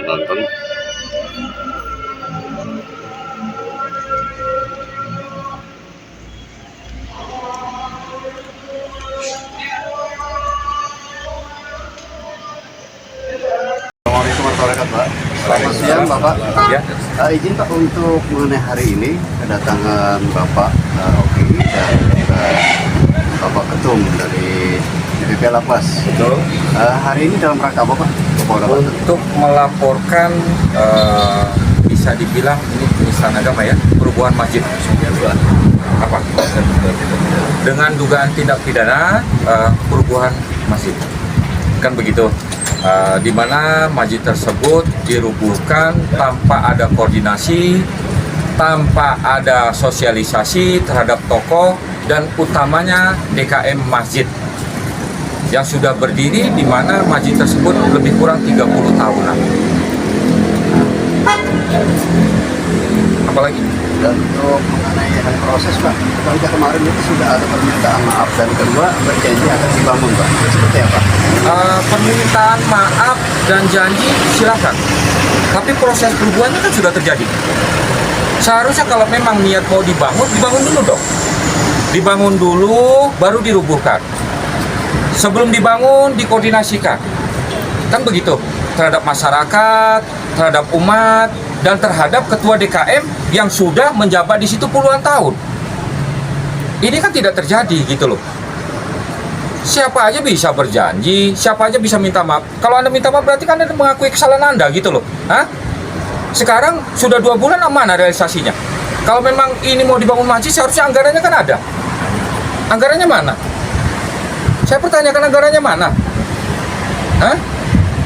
nonton. Assalamualaikum warahmatullahi wabarakatuh, Pak. Selamat siang, Bapak. Ya. Izin Pak untuk mengenai hari ini kedatangan Bapak Oki dan Bapak Ketum dari DPP Lapas. Betul. Hari ini dalam rangka apa, Pak? Untuk melaporkan bisa dibilang ini penistaan agama ya, perubuhan masjid. Apa? Dengan dugaan tindak pidana perubuhan masjid. Kan begitu. Di mana masjid tersebut dirubuhkan tanpa ada koordinasi, tanpa ada sosialisasi terhadap tokoh dan utamanya DKM masjid yang sudah berdiri, di mana masjid tersebut lebih kurang 30 tahunan. Apalagi? Dan untuk mengenai proses, Pak, ketika kemarin itu sudah ada permintaan maaf dan kedua berjanji akan dibangun, Pak. Seperti apa? Permintaan maaf dan janji silakan, tapi proses perubuhannya kan sudah terjadi. Seharusnya kalau memang niat mau dibangun, dibangun dulu dong. Dibangun dulu, baru dirubuhkan. Sebelum dibangun, dikoordinasikan. Kan begitu, terhadap masyarakat, terhadap umat, dan terhadap ketua DKM yang sudah menjabat di situ puluhan tahun. Ini kan tidak terjadi gitu loh. Siapa aja bisa berjanji, siapa aja bisa minta maaf. Kalau Anda minta maaf berarti kan Anda mengakui kesalahan Anda gitu loh. Hah? Sekarang sudah 2 bulan, mana realisasinya? Kalau memang ini mau dibangun masjid, seharusnya anggarannya kan ada. Anggarannya mana? Saya pertanyakan, anggarannya mana? Hah?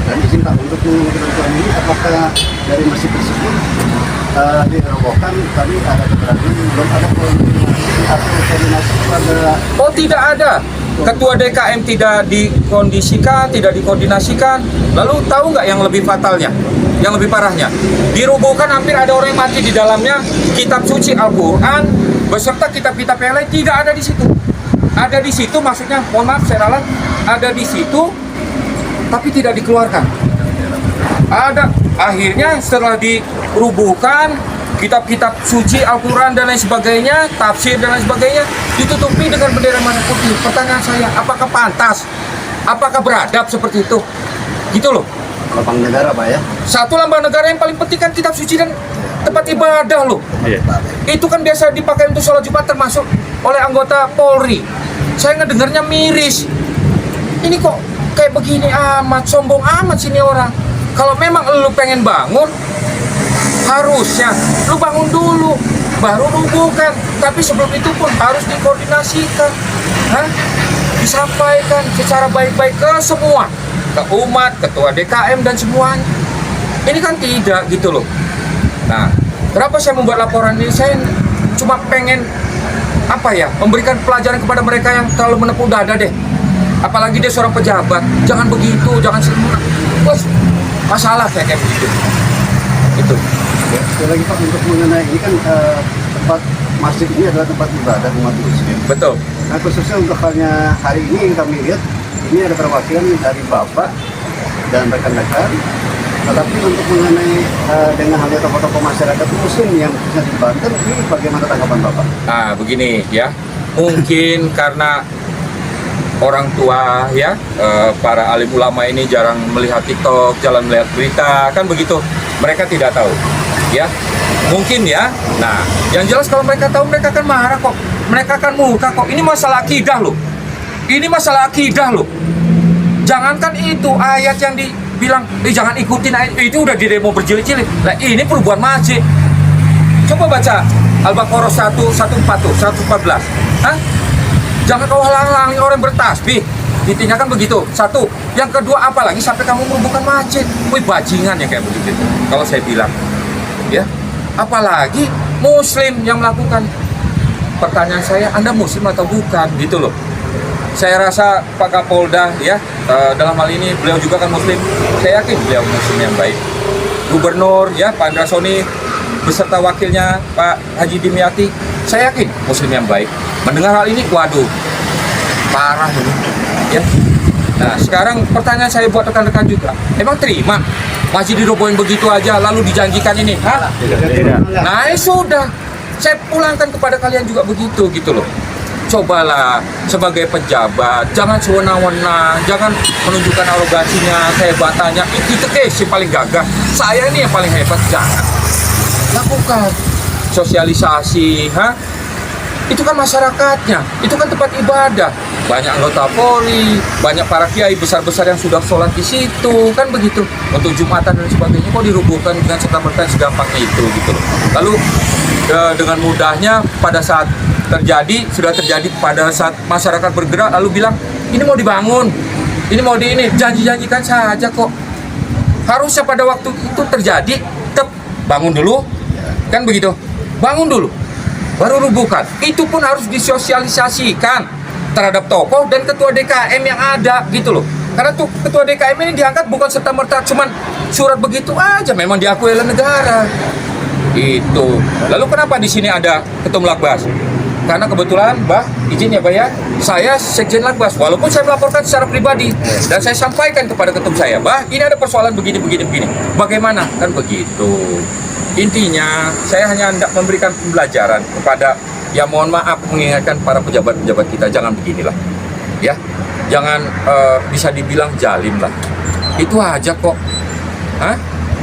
Dan izin Pak untuk menentukan ini, apakah dari masjid tersebut dirobohkan, tapi ada keterangan belum ada koordinasi atau koordinasi pada... Oh, tidak ada. Ketua DKM tidak dikondisikan, tidak dikoordinasikan. Lalu tahu nggak yang lebih fatalnya, yang lebih parahnya? Dirubuhkan, hampir ada orang yang mati di dalamnya. Kitab suci Al-Quran beserta kitab-kitab yang lain tidak ada di situ. Ada di situ, maksudnya, mohon maaf saya ralat, ada di situ, tapi tidak dikeluarkan. Ada, akhirnya setelah dirubuhkan, kitab-kitab suci Al-Quran dan lain sebagainya, tafsir dan lain sebagainya, ditutupi dengan bendera merah putih. Pertanyaan saya, apakah pantas? Apakah beradab seperti itu? Gitu loh. Lambang negara, Pak, ya? Satu lambang negara yang paling penting kan kitab suci dan tempat ibadah loh. Itu kan biasa dipakai untuk sholat Jumat, termasuk oleh anggota Polri. Saya ngedengarnya miris. Ini kok kayak begini amat, sombong amat sini orang. Kalau memang lu pengen bangun, harusnya lu bangun dulu, baru rubuhkan. Tapi sebelum itu pun harus dikoordinasikan, disampaikan secara baik-baik ke semua, ke umat, ketua DKM dan semuanya. Ini kan tidak gitu loh. Nah, kenapa saya membuat laporan ini? Saya cuma pengen memberikan pelajaran kepada mereka yang terlalu menepuk dada deh. Apalagi dia seorang pejabat, jangan begitu, jangan semua. Bos, masalah kayak begitu. Itu. Ya, sekali lagi Pak, untuk mengenai ini kan tempat masjid ini adalah tempat ibadah umat muslim. Betul. Nah, khususnya untuk halnya hari ini yang kami lihat, ini ada perwakilan dari Bapak dan rekan-rekan. Tetapi untuk mengenai dengan halnya tokoh-tokoh masyarakat muslim yang bisa di Banten, ini bagaimana tanggapan Bapak? Nah, begini ya, mungkin karena orang tua ya, para alim ulama ini jarang melihat TikTok, jarang melihat berita, kan begitu. Mereka tidak tahu, ya. Mungkin ya. Nah, yang jelas kalau mereka tahu, mereka akan marah kok. Mereka akan murka kok. Ini masalah akidah loh. Ini masalah akidah loh. Jangankan itu ayat yang dibilang, jangan ikutin ayat itu, udah di demo berjilid-jilid. Nah, ini perubahan masjid. Coba baca Al-Baqarah 114. Hah? Jangan kau halang-halangi orang bertasbih. Intinya kan begitu. Satu. Yang kedua, apalagi sampai kamu merubuhkan masjid. Wih, bajingan ya kayak begitu. Kalau saya bilang, ya. Apalagi muslim yang melakukan. Pertanyaan saya, Anda muslim atau bukan? Gitu loh. Saya rasa Pak Kapolda ya, dalam hal ini beliau juga kan muslim. Saya yakin beliau muslim yang baik. Gubernur ya, Pak Andra Soni beserta wakilnya Pak Haji Dimyati, saya yakin muslim yang baik. Mendengar hal ini, waduh, parah ini ya. Nah, sekarang pertanyaan saya buat rekan-rekan juga, emang terima Masih dirobohin begitu aja, lalu dijanjikan ini. Hah? Nah, sudah. Saya pulangkan kepada kalian juga begitu gitu loh. Cobalah sebagai pejabat, jangan sewenang-wenang, jangan menunjukkan arogansinya, kehebatannya. Itu sih paling gagah. Saya ini yang paling hebat, jangan. Lakukan sosialisasi, itu kan masyarakatnya, itu kan tempat ibadah, banyak anggota Polri, banyak para kiai besar-besar yang sudah sholat di situ, kan begitu. Untuk Jumatan dan sebagainya kok dirubuhkan dengan serta-merta segampangnya itu gitu loh. Lalu dengan mudahnya pada saat sudah terjadi pada saat masyarakat bergerak lalu bilang ini mau dibangun, ini mau janji-janjikan saja kok. Harusnya pada waktu itu terjadi tetap bangun dulu, kan begitu, bangun dulu baru rubuhkan. Itu pun harus disosialisasikan terhadap tokoh dan ketua DKM yang ada gitu loh. Karena tuh ketua DKM ini diangkat bukan serta-merta cuman surat begitu aja, memang diakui oleh negara. Itu. Lalu kenapa di sini ada ketum Lakbas? Karena kebetulan, izin ya ya, saya Sekjen Lakbas. Walaupun saya melaporkan secara pribadi dan saya sampaikan kepada ketum saya, ini ada persoalan begini. Bagaimana? Kan begitu. Intinya, saya hanya hendak memberikan pembelajaran kepada, ya mohon maaf, mengingatkan para pejabat-pejabat kita, jangan beginilah. Ya, jangan bisa dibilang zalim lah. Itu aja kok.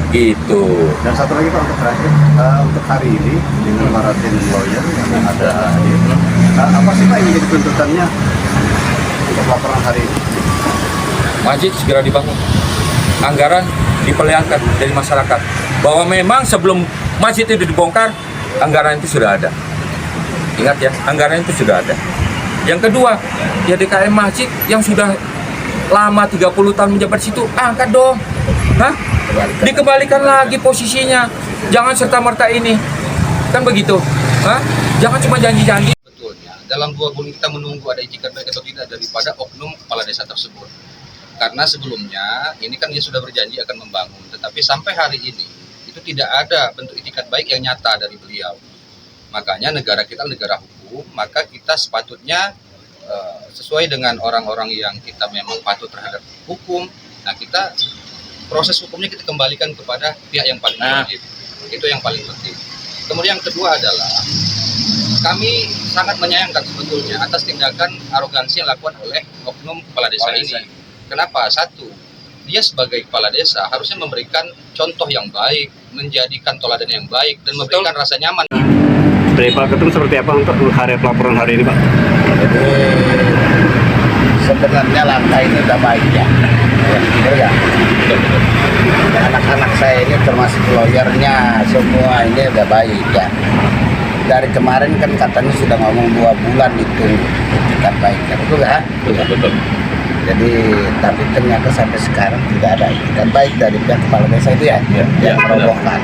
Gitu. Dan satu lagi Pak, untuk terakhir, untuk hari ini dengan para tim lawyer yang ada ini, apa sih Pak yang menjadi tuntutannya untuk laporan hari ini? Masjid segera dibangun, anggaran diperlihatkan dari masyarakat bahwa memang sebelum masjid itu dibongkar, anggaran itu sudah ada. Ingat ya, anggaran itu sudah ada. Yang kedua, ya DKM masjid yang sudah lama 30 tahun menjabat situ, angkat dong. Dikembalikan lagi posisinya. Jangan serta-merta ini. Kan begitu. Jangan cuma janji-janji. Betulnya, dalam 2 bulan kita menunggu ada itikat baik atau tidak daripada oknum kepala desa tersebut. Karena sebelumnya ini kan dia sudah berjanji akan membangun, tetapi sampai hari ini itu tidak ada bentuk itikat baik yang nyata dari beliau. Makanya negara kita negara hukum, maka kita sepatutnya sesuai dengan orang-orang yang kita memang patuh terhadap hukum. Nah, kita proses hukumnya kita kembalikan kepada pihak yang paling wajib. Itu yang paling penting. Kemudian yang kedua adalah kami sangat menyayangkan sebetulnya atas tindakan arogansi yang dilakukan oleh oknum kepala desa ini. Kenapa? Satu, dia sebagai kepala desa harusnya memberikan contoh yang baik, menjadikan teladan yang baik, dan memberikan rasa nyaman. Dari Pak Ketum seperti apa untuk laporan hari ini Pak? Jadi sebenarnya langkah ini udah baik ya. Betul ya? Anak-anak saya ini termasuk lawyernya, semua ini udah baik ya. Dari kemarin kan katanya sudah ngomong 2 bulan itu itikat baiknya, betul ya? Betul. Jadi tapi ternyata sampai sekarang tidak ada itikat baik dari pihak kepala desa itu ya, yang merobohkan.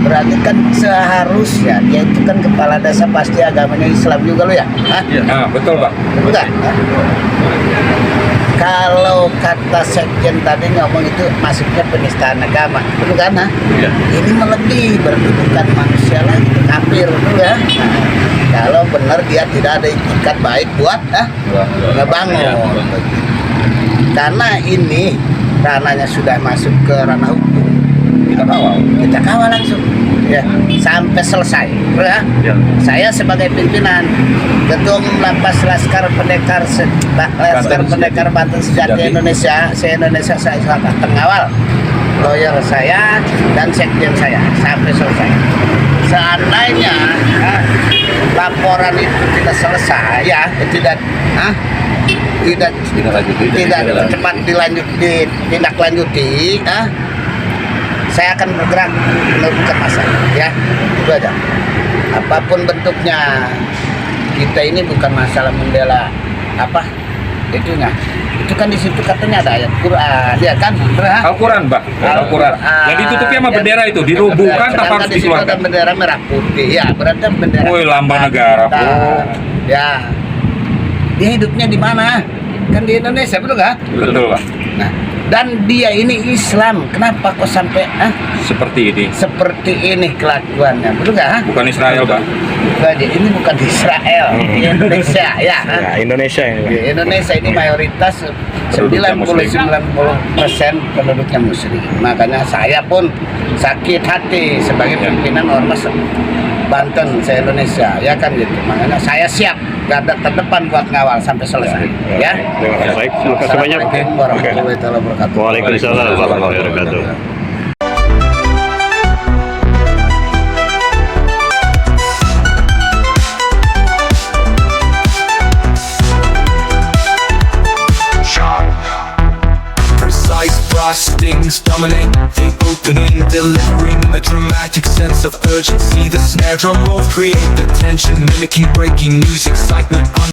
Berarti kan seharusnya dia itu kan kepala desa pasti agamanya Islam juga lo ya? Betul Pak. Betul kan? Kalau kata Sekjen tadi ngomong itu masuknya penistaan agama, betul kan? Ini melebihi, berarti bukan manusia lagi, kafir, betul ya? Kalau benar dia tidak ada itikat baik buat ngebangun. Karena ini ranahnya sudah masuk ke ranah hukum, kita kawal langsung ya sampai selesai ya. Saya sebagai pimpinan Ketua Umum Lapas Laskar Pendekar Banten Sejati Indonesia, se-Indonesia saya sangat pengawal lawyer saya dan sekjen saya sampai selesai. Seandainya laporan itu tidak selesai ya, tidak cepat ditindaklanjuti, saya akan bergerak melakukan masalah ya, itu aja. Apapun bentuknya, kita ini bukan masalah membela apa itunya. Itu kan di situ katanya ada ayat Quran, ya kan? Al-Quran, Pak. Al-Quran. Yang ditutupnya sama bendera itu dirubuhkan tanpa harus dikeluarkan. Ada bendera merah putih, ya berarti bendera. Woi, lambang negara, Bro. Ya, dia hidupnya di mana? Kan di Indonesia, betul nggak? Betul, Pak. Nah, dan dia ini Islam, kenapa kok sampai seperti ini? Seperti ini kelakuannya, betul nggak? Bukan Israel, Pak. itu aja. Ini bukan di Israel, di Indonesia ya. Ya, Indonesia ini. Di Indonesia ini mayoritas 90-90% penduduknya muslim. Makanya saya pun sakit hati sebagai pimpinan ormas Banten se-Indonesia, ya kan gitu. Makanya saya siap garda terdepan buat ngawal sampai selesai. Ya. Terima kasih. Baik, terima kasih banyak. Assalamualaikum warahmatullahi wabarakatuh. Waalaikumsalam warahmatullahi wabarakatuh. Precise frostings dominate the opening, delivering a dramatic sense of urgency. The snare drum rolls create the tension, mimicking breaking news, excitement.